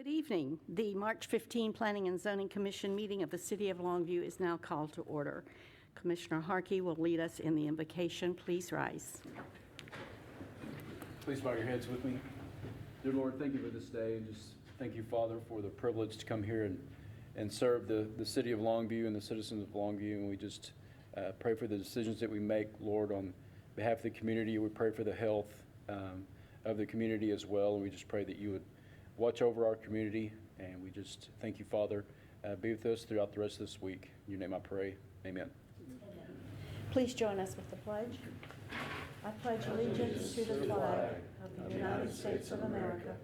Good evening. The March 15 Planning and Zoning Commission meeting of the City of Longview is now called to order. Commissioner Harkey will lead us in the invocation. Please rise. Please bow your heads with me. Dear Lord, thank you for this day, and just thank you, Father, for the privilege to come here and serve the city of Longview and the citizens of Longview. And we just pray for the decisions that we make, Lord, on behalf of the community. We pray for the health of the community as well. And we just pray that you would watch over our community. And we just thank you, Father. Be with us throughout the rest of this week. In your name I pray. Amen. Please join us with the pledge. I pledge allegiance to the flag of the United States of America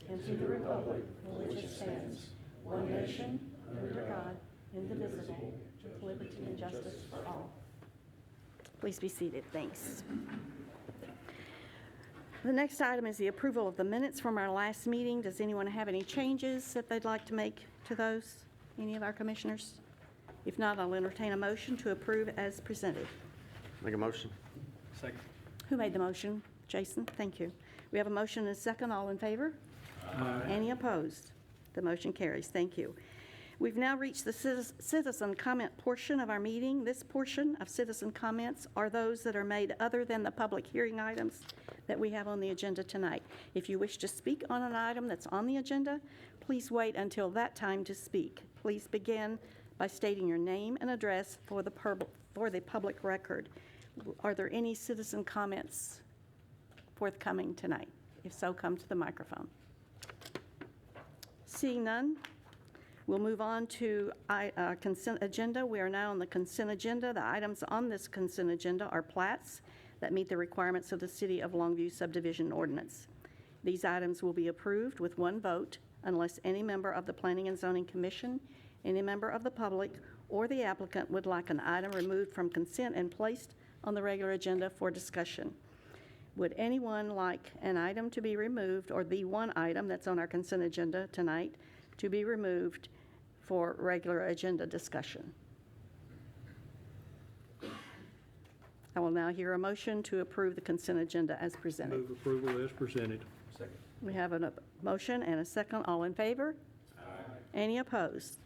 and to the republic for which it stands, one nation, under God, indivisible, with liberty and justice for all. Please be seated. Thanks. The next item is the approval of the minutes from our last meeting. Does anyone have any changes that they'd like to make to those? Any of our commissioners? If not, I'll entertain a motion to approve as presented. Make a motion. Second. Who made the motion? Jason, thank you. We have a motion and a second. All in favor? Aye. Any opposed? The motion carries. Thank you. We've now reached the citizen comment portion of our meeting. This portion of citizen comments are those that are made other than the public hearing items that we have on the agenda tonight. If you wish to speak on an item that's on the agenda, please wait until that time to speak. Please begin by stating your name and address for the public record. Are there any citizen comments forthcoming tonight? If so, come to the microphone. Seeing none, we'll move on to consent agenda. We are now on the consent agenda. The items on this consent agenda are plats that meet the requirements of the City of Longview subdivision ordinance. These items will be approved with one vote unless any member of the Planning and Zoning Commission, any member of the public, or the applicant would like an item removed from consent and placed on the regular agenda for discussion. Would anyone like an item to be removed, or the one item that's on our consent agenda tonight to be removed for regular agenda discussion? I will now hear a motion to approve the consent agenda as presented. Move approval as presented. Second. We have a motion and a second. All in favor? Aye. Any opposed?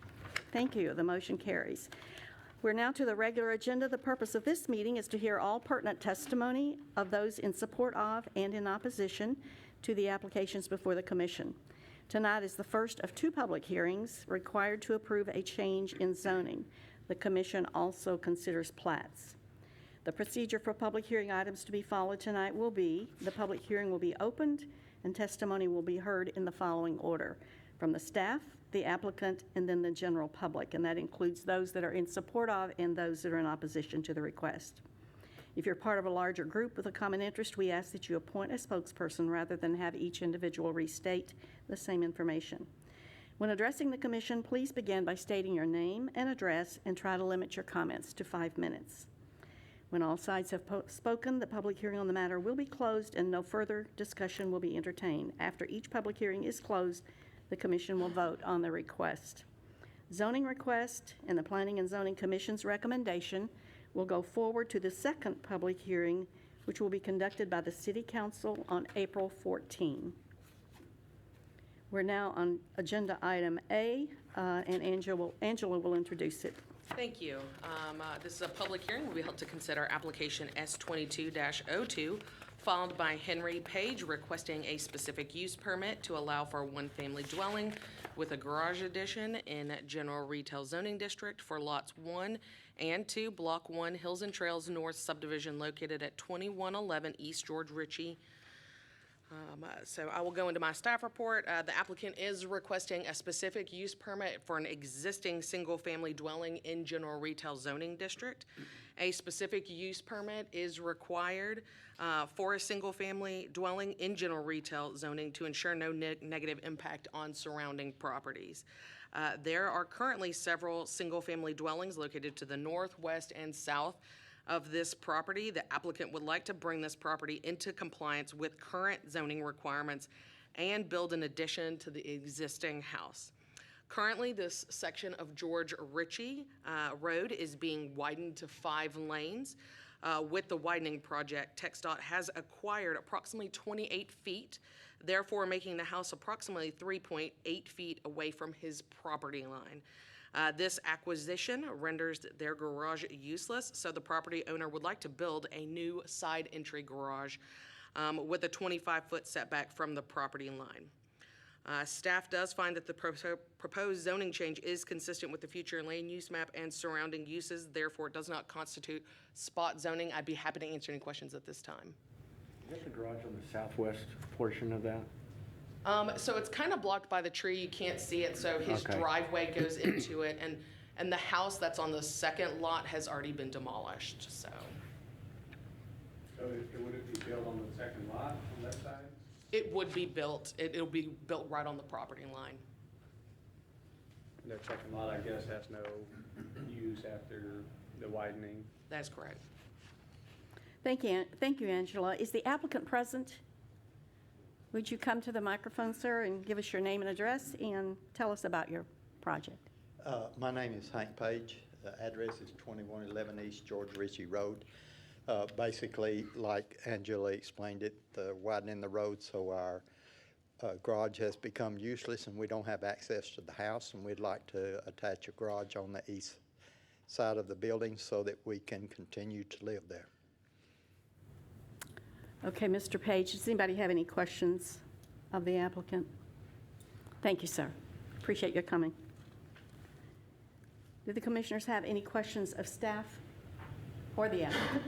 Thank you. The motion carries. We're now to the regular agenda. The purpose of this meeting is to hear all pertinent testimony of those in support of and in opposition to the applications before the Commission. Tonight is the first of two public hearings required to approve a change in zoning. The Commission also considers plats. The procedure for public hearing items to be followed tonight will be: the public hearing will be opened and testimony will be heard in the following order: from the staff, the applicant, and then the general public, and that includes those that are in support of and those that are in opposition to the request. If you're part of a larger group with a common interest, we ask that you appoint a spokesperson rather than have each individual restate the same information. When addressing the Commission, please begin by stating your name and address and try to limit your comments to 5 minutes. When all sides have spoken, the public hearing on the matter will be closed and no further discussion will be entertained. After each public hearing is closed, the Commission will vote on the request. Zoning request and the Planning and Zoning Commission's recommendation will go forward to the second public hearing, which will be conducted by the City Council on April 14. We're now on agenda item A, and Angela will introduce it. Thank you. This is a public hearing. Will be held to consider application S22-02, filed by Henry Page, requesting a specific use permit to allow for a one-family dwelling with a garage addition in General Retail Zoning District for lots 1 and 2, Block 1, Hills and Trails North subdivision located at 2111 East George Ritchie. So I will go into my staff report. The applicant is requesting a specific use permit for an existing single-family dwelling in General Retail Zoning District. A specific use permit is required for a single-family dwelling in General Retail Zoning to ensure no negative impact on surrounding properties. There are currently several single-family dwellings located to the north, west, and south of this property. The applicant would like to bring this property into compliance with current zoning requirements and build an addition to the existing house. Currently, this section of George Ritchie Road is being widened to 5 lanes. With the widening project, TxDOT has acquired approximately 28 feet therefore making the house approximately 3.8 feet away from his property line. This acquisition renders their garage useless, so the property owner would like to build a new side entry garage with a 25-foot setback from the property line. Staff does find that the proposed zoning change is consistent with the future land use map and surrounding uses, therefore it does not constitute spot zoning. I'd be happy to answer any questions at this time. Is that the garage on the southwest portion of that? So it's kind of blocked by the tree, you can't see it, so his Okay. driveway goes into it, and the house that's on the second lot has already been demolished, so. So would it be built on the second lot on that side? It would be built, it'll be built right on the property line. And that second lot, I guess, has no use after the widening. That's correct. Thank you, Angela. Is the applicant present? Would you come to the microphone, sir, and give us your name and address and tell us about your project? My name is Hank Page. The address is 2111 East George Ritchie Road. Basically, like Angela explained it, widening the road so our garage has become useless and we don't have access to the house, and we'd like to attach a garage on the east side of the building so that we can continue to live there. Okay, Mr. Page, does anybody have any questions of the applicant? Thank you, sir. Appreciate your coming. Do the commissioners have any questions of staff or the applicant?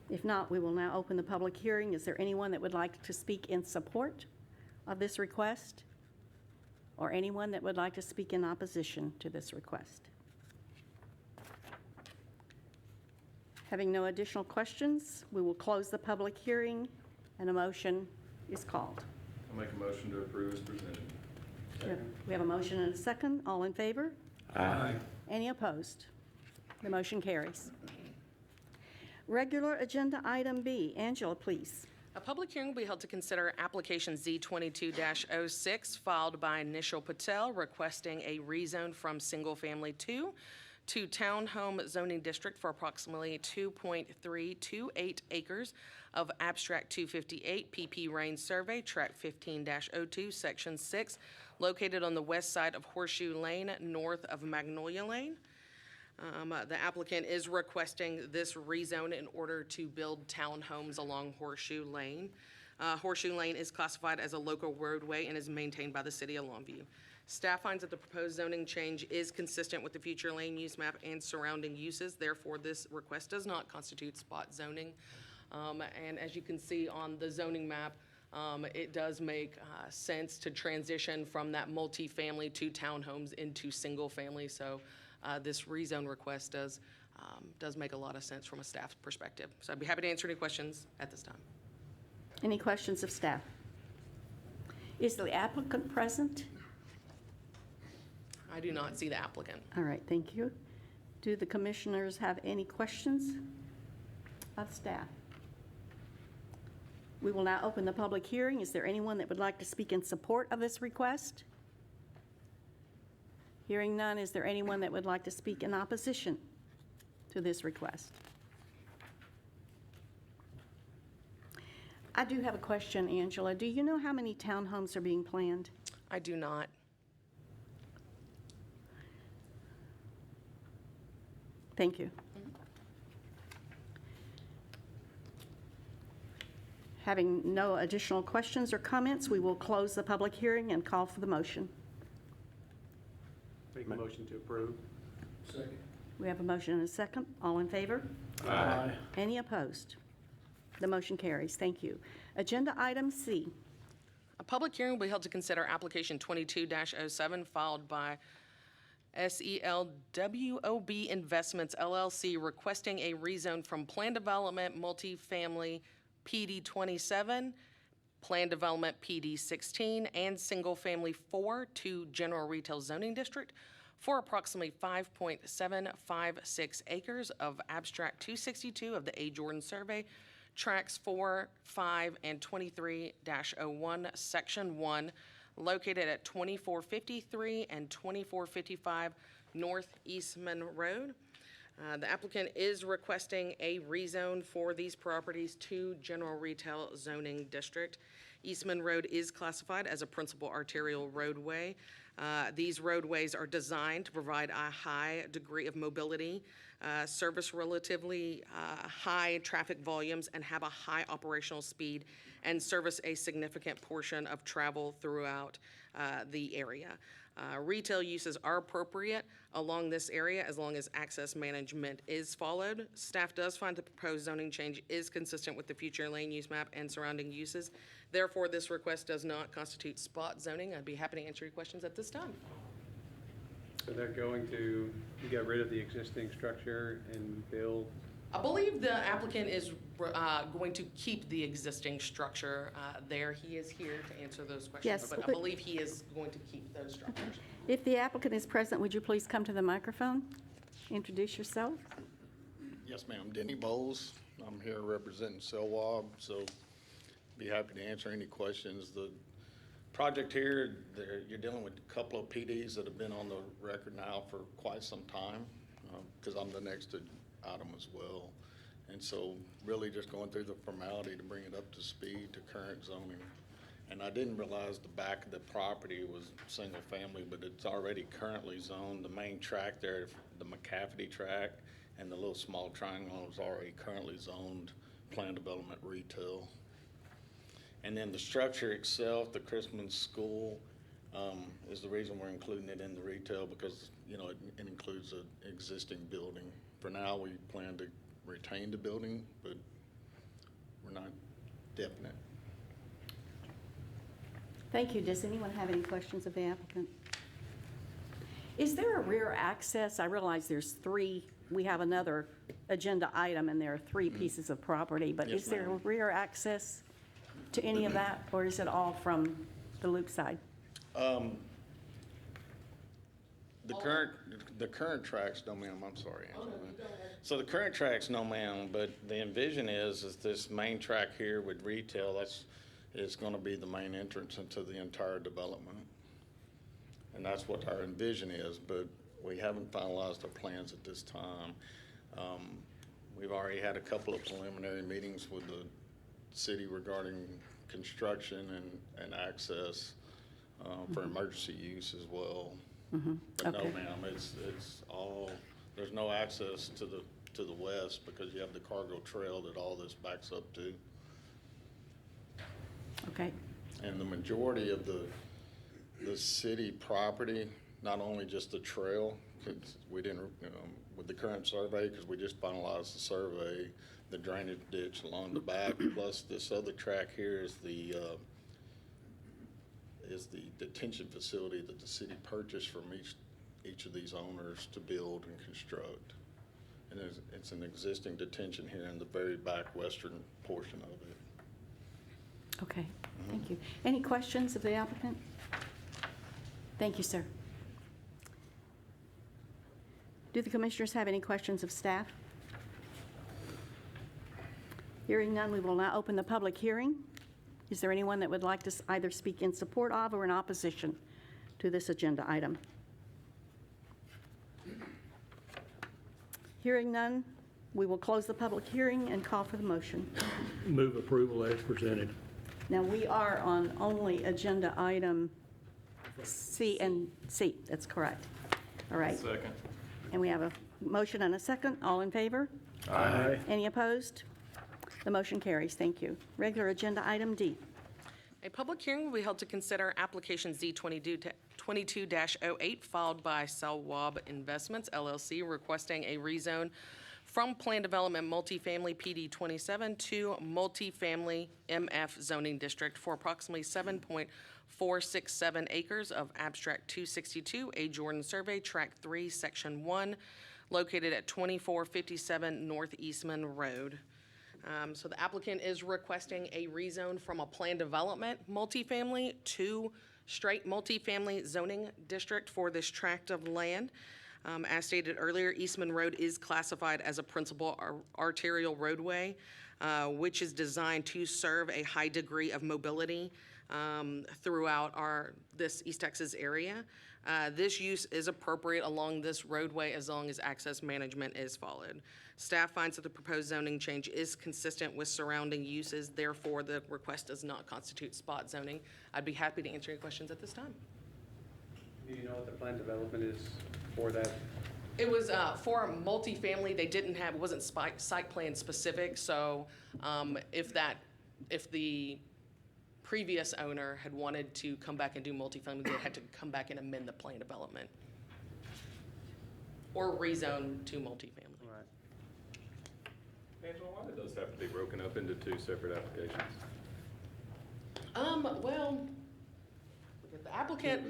If not, we will now open the public hearing. Is there anyone that would like to speak in support of this request? Or anyone that would like to speak in opposition to this request? Having no additional questions, we will close the public hearing, and a motion is called. I'll make a motion to approve as presented. We have a motion and a second. All in favor? Aye. Any opposed? The motion carries. Regular agenda item B. Angela, please. A public hearing will be held to consider application Z22-06 filed by Nishal Patel requesting a rezone from single-family 2 to townhome zoning district for approximately 2.328 acres of abstract 258 PP Range Survey, tract 15-02, section 6, located on the west side of Horseshoe Lane, north of Magnolia Lane. The applicant is requesting this rezone in order to build townhomes along Horseshoe Lane. Horseshoe Lane is classified as a local roadway and is maintained by the city of Longview. Staff finds that the proposed zoning change is consistent with the future land use map and surrounding uses. Therefore, this request does not constitute spot zoning. And as you can see on the zoning map, it does make sense to transition from that multifamily to townhomes into single family. So this rezone request does make a lot of sense from a staff perspective. So I'd be happy to answer any questions at this time. Any questions of staff? Is the applicant present? I do not see the applicant. All right, thank you. Do the commissioners have any questions of staff? We will now open the public hearing. Is there anyone that would like to speak in support of this request? Hearing none, is there anyone that would like to speak in opposition to this request? I do have a question, Angela. Do you know how many townhomes are being planned? I do not. Thank you. Having no additional questions or comments, we will close the public hearing and call for the motion. Make a motion to approve. Second. We have a motion and a second. All in favor? Aye. Any opposed? The motion carries. Thank you. Agenda item C. A public hearing will be held to consider application 22-07 filed by SELWOB Investments LLC requesting a rezone from Plan Development Multifamily PD 27, Plan Development PD 16, and Single Family 4 to General Retail Zoning District for approximately 5.756 acres of abstract 262 of the Adjourn Survey, tracts 4, 5, and 23-01, section 1, located at 2453 and 2455 North Eastman Road. The applicant is requesting a rezone for these properties to general retail zoning district. Eastman Road is classified as a principal arterial roadway. These roadways are designed to provide a high degree of mobility, service relatively high traffic volumes, and have a high operational speed, and service a significant portion of travel throughout the area. Retail uses are appropriate along this area as long as access management is followed. Staff does find the proposed zoning change is consistent with the future land use map and surrounding uses. Therefore, this request does not constitute spot zoning. I'd be happy to answer your questions at this time. So they're going to get rid of the existing structure and build? I believe the applicant is going to keep the existing structure there. He is here to answer those questions. Yes, But I but- believe he is going to keep those structures. If the applicant is present, would you please come to the microphone? Introduce yourself. Yes, ma'am. Denny Bowles. I'm here representing CELWAB, so be happy to answer any questions. The project here, you're dealing with a couple of PDs that have been on the record now for quite some time, because I'm the next item as well. And so really just going through the formality to bring it up to speed to current zoning. And I didn't realize the back of the property was single family, but it's already currently zoned. The main track there, the McCafferty track, and the little small triangle is already currently zoned planned development retail. And then the structure itself, the Christmas School, is the reason we're including it in the retail, because, you know, it includes an existing building. For now, we plan to retain the building, but we're not definite. Thank you. Does anyone have any questions of the applicant? Is there a rear access? I realize there's three. We have another agenda item, and there are three pieces of property, but Yes, is there a ma'am. rear access to any of that, or is it all from the loop side? The current tracks, no ma'am, I'm sorry. Angela. So the current tracks, no ma'am, but the envision is this main track here with retail, is gonna be the main entrance into the entire development. And that's what our envision is, but we haven't finalized our plans at this time. We've already had a couple of preliminary meetings with the city regarding construction and access for emergency use as well. But no, Okay. ma'am, it's all, there's no access to the west because you have the cargo trail that all this backs up to. Okay. And the majority of the city property, not only just the trail, 'cause we didn't, with the current survey, because we just finalized the survey, the drainage ditch along the back, plus this other track here is the detention facility that the city purchased from each of these owners to build and construct. And it's an existing detention here in the very back western portion of it. Okay. Thank you. Any questions of the applicant? Thank you, sir. Do the commissioners have any questions of staff? Hearing none, we will now open the public hearing. Is there anyone that would like to either speak in support of or in opposition to this agenda item? Hearing none, we will close the public hearing and call for the motion. Move approval as presented. Now, we are on only agenda item C and C. That's correct. All right. Second. And we have a motion and a second. All in favor? Aye. Any opposed? The motion carries. Thank you. Regular agenda item D. A public hearing will be held to consider application Z22-08 filed by CELWAB Investments LLC requesting a rezone from Plan Development Multifamily PD 27 to Multifamily MF Zoning District for approximately 7.467 acres of Abstract 262, Adjourn Survey, Tract 3, Section 1, located at 2457 North Eastman Road. So the applicant is requesting a rezone from a planned development multifamily to straight multifamily zoning district for this tract of land. As stated earlier, Eastman Road is classified as a principal arterial roadway, which is designed to serve a high degree of mobility throughout this East Texas area. This use is appropriate along this roadway as long as access management is followed. Staff finds that the proposed zoning change is consistent with surrounding uses, therefore the request does not constitute spot zoning. I'd be happy to answer any questions at this time. Do you know what the planned development is for that? It was for a multifamily. They didn't have, it wasn't site plan specific, so if the previous owner had wanted to come back and do multifamily, they had to come back and amend the plan development or rezone to multifamily. Right. Angela, why did those have to be broken up into two separate applications? Well, the applicant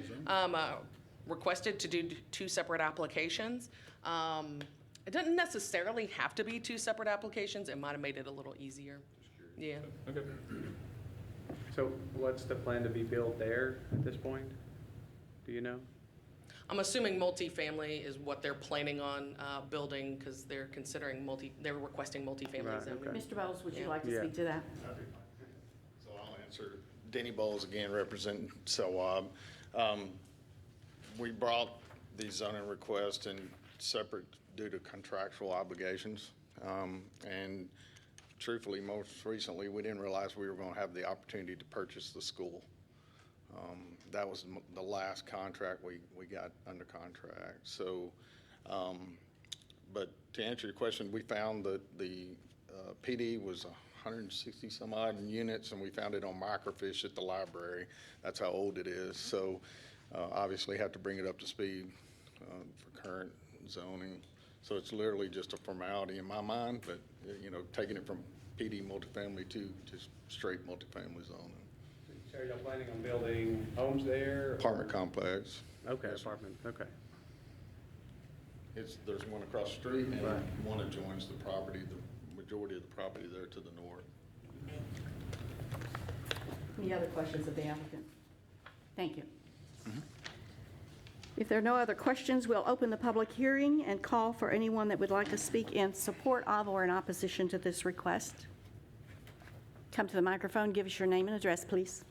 requested to do two separate applications. It doesn't necessarily have to be two separate applications. It might have made it a little easier. Yeah. Okay. So what's the plan to be built there at this point? Do you know? I'm assuming multifamily is what they're planning on building because they're they're requesting multifamily Right, zoning. okay. Mr. Bowles, would you Yeah. like to Yeah. speak to that? So I'll answer. Denny Bowles again, representing SOWAB. We brought the zoning request in separate due to contractual obligations. And truthfully, most recently, we didn't realize we were going to have the opportunity to purchase the school. That was the last contract we got under contract. So, but to answer your question, we found that the PD was 160 some odd units, and we found it on microfiche at the library. That's how old it is. So obviously have to bring it up to speed for current zoning. So it's literally just a formality in my mind, but taking it from PD multifamily to just straight multifamily zoning. So are you planning on building homes there? or- Apartment complex. Okay, apartment, okay. There's one across the street and Right. one adjoins the property, the majority of the property there to the north. Any other questions of the applicant? Thank you. If there are no other questions, we'll open the public hearing and call for anyone that would like to speak in support of or in opposition to this request. Come to the microphone, give us your name and address, please.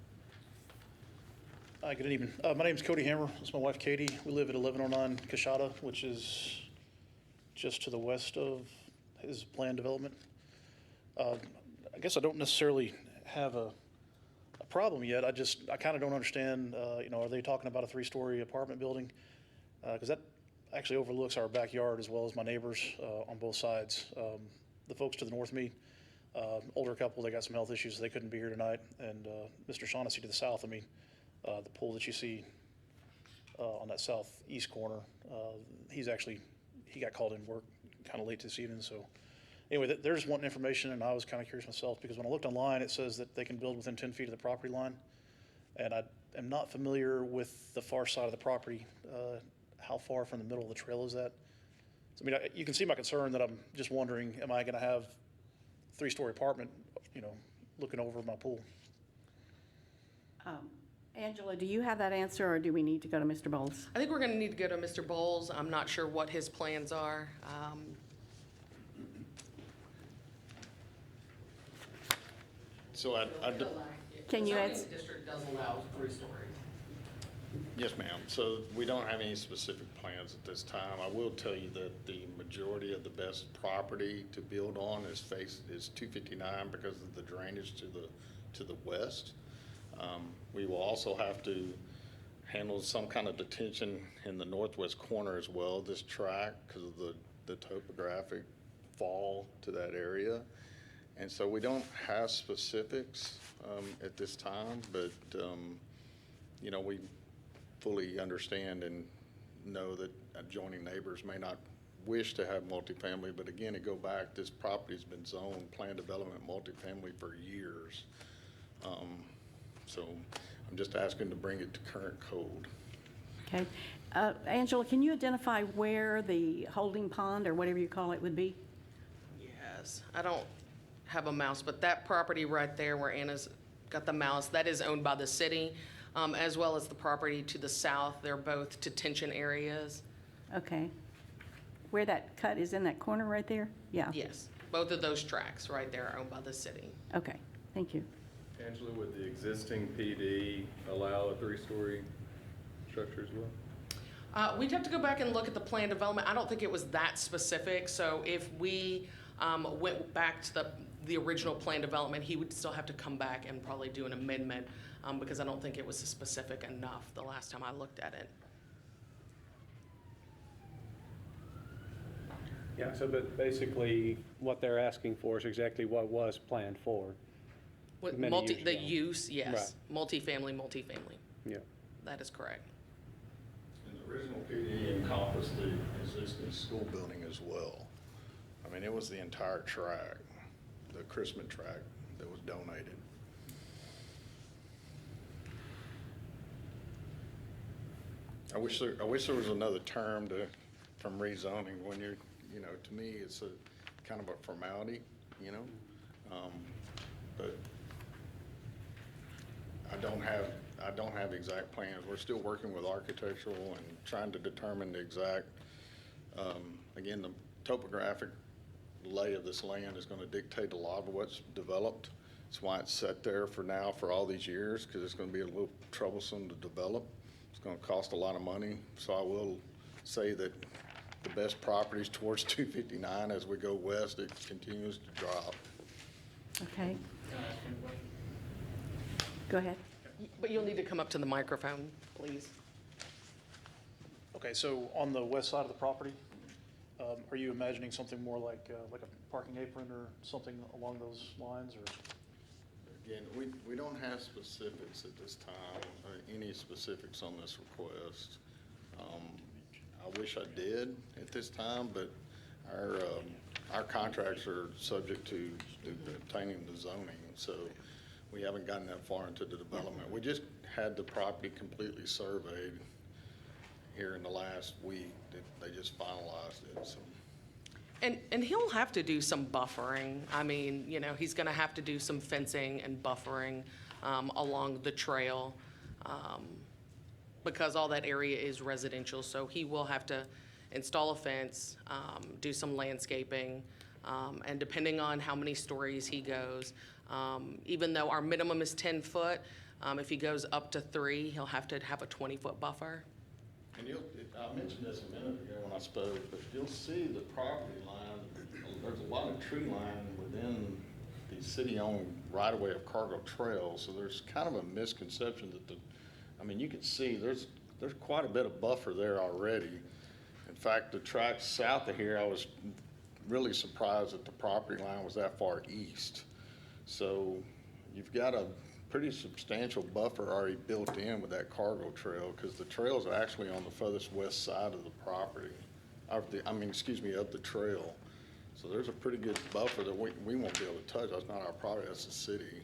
Hi, good evening. My name's Cody Hammer. It's my wife Katie. We live at 1109 Kashada, which is just to the west of his planned development. I guess I don't necessarily have a problem yet. I kind of don't understand, are they talking about a 3-story apartment building? Because that actually overlooks our backyard as well as my neighbors on both sides. The folks to the north of me, older couple, they got some health issues. They couldn't be here tonight. And Mr. Shaughnessy to the south of me, the pool that you see on that southeast corner, he got called in work kind of late this evening. So anyway, they're just wanting information, and I was kind of curious myself because when I looked online, it says that they can build within 10 feet of the property line. And I am not familiar with the far side of the property. How far from the middle of the trail is that? So, I mean, you can see my concern that I'm just wondering, am I going to have 3-story apartment, looking over my pool? Angela, do you have that answer, or do we need to go to Mr. Bowles? I think we're going to need to go to Mr. Bowles. I'm not sure what his plans are. So Can you The add? zoning district does allow 3-story. yes, ma'am. So we don't have any specific plans at this time. I will tell you that the majority of the best property to build on is 259 because of the drainage to the west. We will also have to handle some kind of detention in the northwest corner as well, this track, because of the topographic fall to that area. And so we don't have specifics at this time, but, we fully understand and know that adjoining neighbors may not wish to have multifamily, but again, to go back, this property's been zoned planned development multifamily for years. So I'm just asking to bring it to current code. Okay. Angela, can you identify where the holding pond, or whatever you call it, would be? Yes, I don't have a mouse, but that property right there where Anna's got the mouse, that is owned by the city, as well as the property to the south. They're both detention areas. Okay. Where that cut is in that corner right there? Yeah. Yes, both of those tracks right there are owned by the city. Okay, thank you. Angela, would the existing PD allow a 3-story structure as well? We'd have to go back and look at the plan development. I don't think it was that specific, so if we went back to the original plan development, he would still have to come back and probably do an amendment, because I don't think it was specific enough the last time I looked at it. Yeah, so but basically, what they're asking for is exactly what was planned for. With Many years the ago. use, yes. Multifamily. Yeah. That is correct. And the original PD encompassed the existing school building as well. I mean, it was the entire tract, the Christmas tract that was donated. I wish there was another term from rezoning when you're, to me, it's a kind of a formality, but I don't have exact plans. We're still working with architectural and trying to determine the exact, again, the topographic lay of this land is gonna dictate a lot of what's developed. That's why it's set there for now for all these years, because it's gonna be a little troublesome to develop. It's gonna cost a lot of money. So I will say that the best properties towards 259, as we go west, it continues to drop. Okay. Go ahead. But you'll need to come up to the microphone, please. Okay, so on the west side of the property, are you imagining something more like a parking apron or something along those lines, or? Again, we don't have specifics at this time, or any specifics on this request. I wish I did at this time, but our contracts are subject to obtaining the zoning, so we haven't gotten that far into the development. We just had the property completely surveyed here in the last week. They just finalized it, so. And he'll have to do some buffering. I mean, he's gonna have to do some fencing and buffering along the trail, because all that area is residential, so he will have to install a fence, do some landscaping, and depending on how many stories he goes, even though our minimum is 10 foot, if he goes up to 3, he'll have to have a 20-foot buffer. And I mentioned this a minute ago when I spoke, but you'll see the property line, there's a lot of tree line within the city-owned right-of-way of Cargo Trail, so there's kind of a misconception that you can see there's quite a bit of buffer there already. In fact, the tract south of here, I was really surprised that the property line was that far east. So you've got a pretty substantial buffer already built in with that cargo trail, because the trail's actually on the furthest west side of the property, of the trail. So there's a pretty good buffer that we won't be able to touch. That's not our property, that's the city.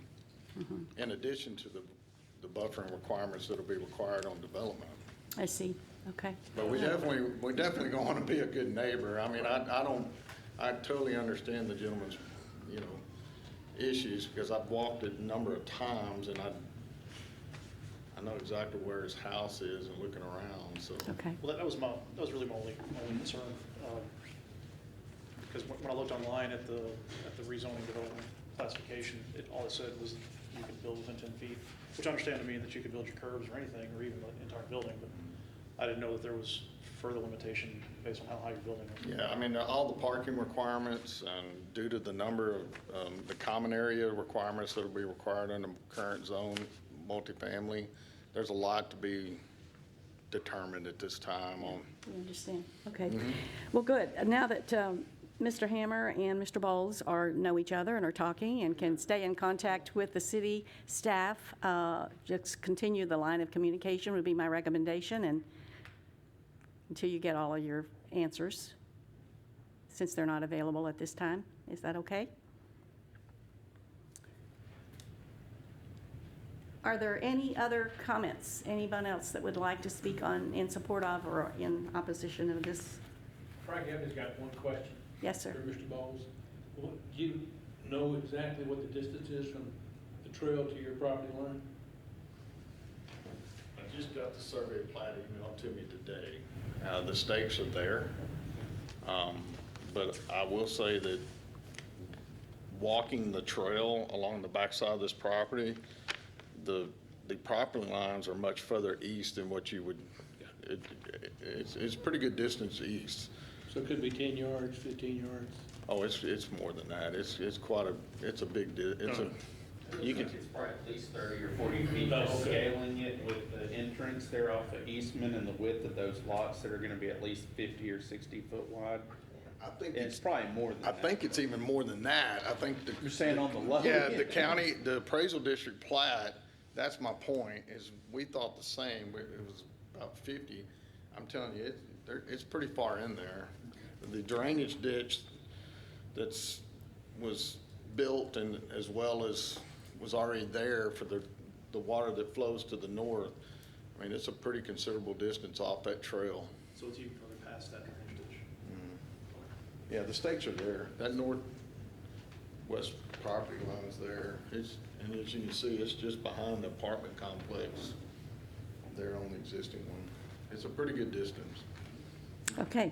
Mm-hmm. In addition to the buffering requirements that'll be required on development. I see. Okay. But we definitely gonna wanna be a good neighbor. I mean, I totally understand the gentleman's, issues, because I've walked it a number of times, and I know exactly where his house is and looking around, so. Okay. Well, that was really my only concern, because when I looked online at the rezoning development classification, all it said was you could build within 10 feet, which I understand to mean that you could build your curbs or anything, or even the entire building, but I didn't know that there was further limitation based on how high your building is. Yeah, all the parking requirements, and due to the number of the common area requirements that will be required under current zone multifamily, there's a lot to be determined at this time on. I understand. Okay. Well, good. Now that Mr. Hammer and Mr. Bowles know each other and are talking and can stay in contact with the city staff, just continue the line of communication would be my recommendation, and until you get all of your answers, since they're not available at this time. Is that okay? Are there any other comments? Anyone else that would like to speak in support of or in opposition of this? Frank Evans got one question. Yes, sir. For Mr. Bowles. Do you know exactly what the distance is from the trail to your property line? I just got the survey plat emailed to me today. The stakes are there, but I will say that walking the trail along the backside of this property, the property lines are much further east than what you would it's pretty good distance east. So it could be 10 yards, 15 yards? Oh, it's more than that. It's quite it's a big, you can, It's probably at least 30 or 40 feet, Oh, just okay. scaling it with the entrance there off of Eastman and the width of those lots that are gonna be at least 50 or 60 foot wide. I think It's probably more than I that. think it's even more than that. I think the. You're saying on the low Yeah, end. the county, the appraisal district plat, that's my point, is we thought the same, it was about 50. I'm telling you, it's pretty far in there. The drainage ditch was built and as well as was already there for the water that flows to the north. I mean, it's a pretty considerable distance off that trail. So it's even further past that drainage ditch. Yeah, the stakes are there. That northwest property line's there. And as you can see, it's just behind the apartment complex there on the existing one. It's a pretty good distance. Okay.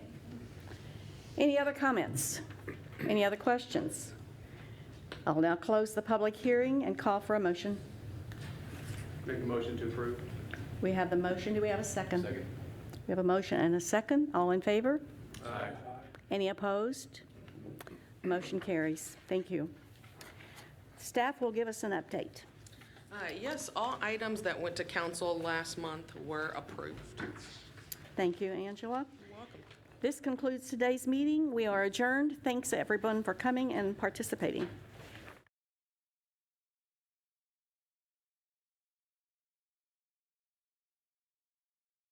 Any other comments? Any other questions? I'll now close the public hearing and call for a motion. Make a motion to approve. We have the motion. Do we have a second? Second. We have a motion and a second. All in favor? Aye. Any opposed? Motion carries. Thank you. Staff will give us an update. Yes, all items that went to council last month were approved. Thank you, Angela. You're welcome. This concludes today's meeting. We are adjourned. Thanks, everyone, for coming and participating.